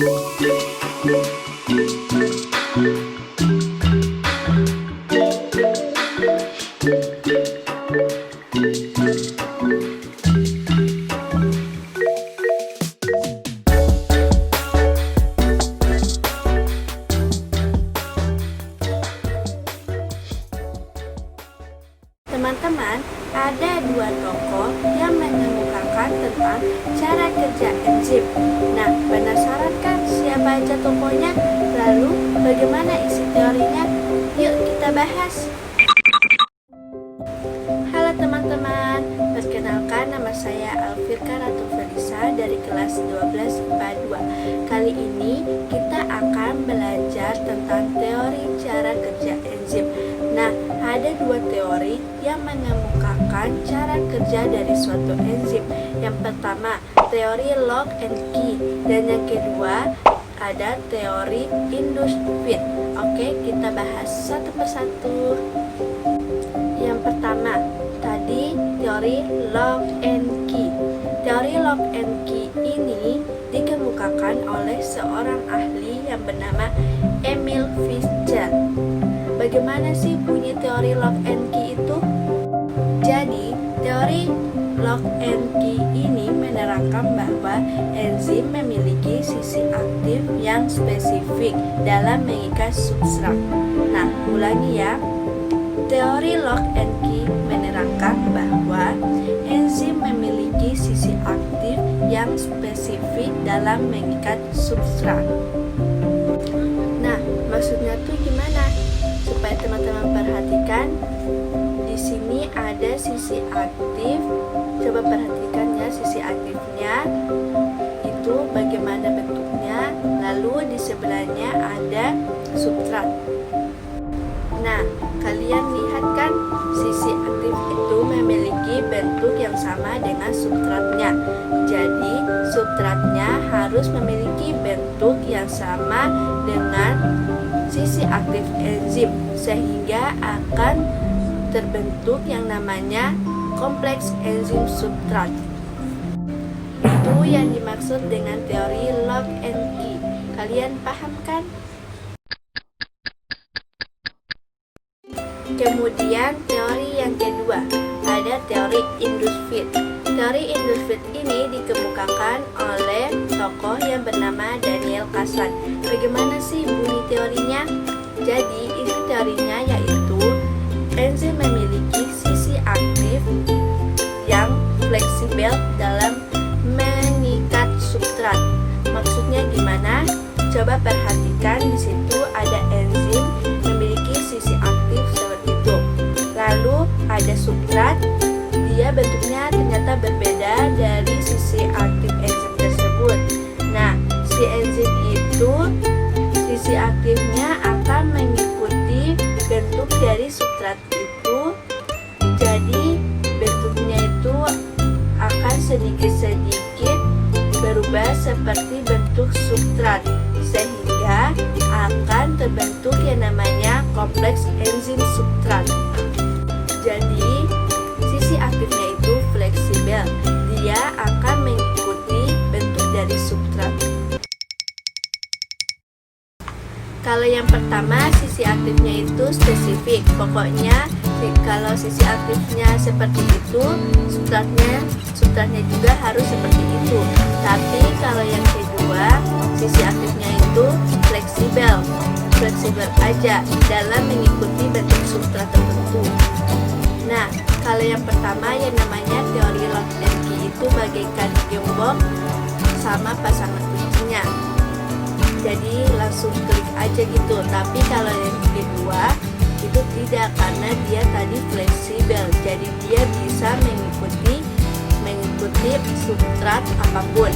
Teman-teman, ada dua tokoh yang mengemukakan tentang cara kerja enzim. Nah, penasaran kan siapa aja tokohnya? Lalu, bagaimana isi teorinya? Yuk kita bahas. Halo teman-teman, perkenalkan nama saya Alfirka Ratu Felisa dari kelas 12 IPA 2. Kali ini kita akan belajar tentang teori cara kerja enzim. Nah, ada dua teori yang mengemukakan cara kerja dari suatu enzim. Yang pertama, teori lock and key, dan yang kedua ada teori induced fit. Oke, kita bahas satu persatu. Yang pertama, tadi teori lock and key. Teori lock and key ini dikemukakan oleh seorang ahli yang bernama Emil Fischer. Bagaimana sih bunyi teori lock and key itu? Jadi, teori lock and key ini menerangkan bahwa enzim memiliki sisi aktif yang spesifik dalam mengikat substrat. Nah, ulangi ya. Teori lock and key menerangkan bahwa enzim memiliki sisi aktif yang spesifik dalam mengikat substrat. Nah, maksudnya tuh gimana? Supaya teman-teman perhatikan, di sini ada sisi aktif. Coba perhatikan ya, sisi aktifnya itu bagaimana bentuknya. Lalu di sebelahnya ada substrat. Nah, kalian lihat kan, sisi aktif itu memiliki bentuk yang sama dengan substratnya. Jadi, substratnya harus memiliki bentuk yang sama dengan sisi aktif enzim, sehingga akan terbentuk yang namanya kompleks enzim substrat. Itu yang dimaksud dengan teori lock and key. Kalian paham kan? Kemudian teori yang kedua, ada teori induced fit. Teori induced fit ini dikemukakan oleh tokoh yang bernama Daniel Kassan. Bagaimana sih bunyi teorinya? Jadi, isi teorinya yaitu enzim memiliki sisi aktif yang fleksibel dalam mengikat substrat. Maksudnya gimana? Coba perhatikan, di situ ada enzim memiliki sisi aktif seperti itu. Lalu ada substrat, dia bentuknya ternyata berbeda dari sisi aktif enzim tersebut. Nah, si enzim itu sisi aktifnya akan mengikuti bentuk dari substrat itu. Jadi bentuknya itu akan sedikit-sedikit berubah seperti bentuk substrat, sehingga akan terbentuk yang namanya kompleks enzim substrat. Jadi sisi aktifnya itu fleksibel, dia akan mengikuti bentuk dari substrat. Kalau yang pertama, sisi aktifnya itu spesifik. Pokoknya kalau sisi aktifnya seperti itu, substratnya juga harus seperti itu. Tapi kalau yang kedua, sisi aktifnya itu fleksibel aja dalam mengikuti bentuk substrat tertentu. Nah, kalau yang pertama yang namanya teori lock and key itu bagaikan gembok sama pasangan kuncinya. Jadi langsung klik aja gitu. Tapi kalau yang kedua itu tidak, karena dia tadi fleksibel. Jadi dia bisa mengikuti substrat apapun.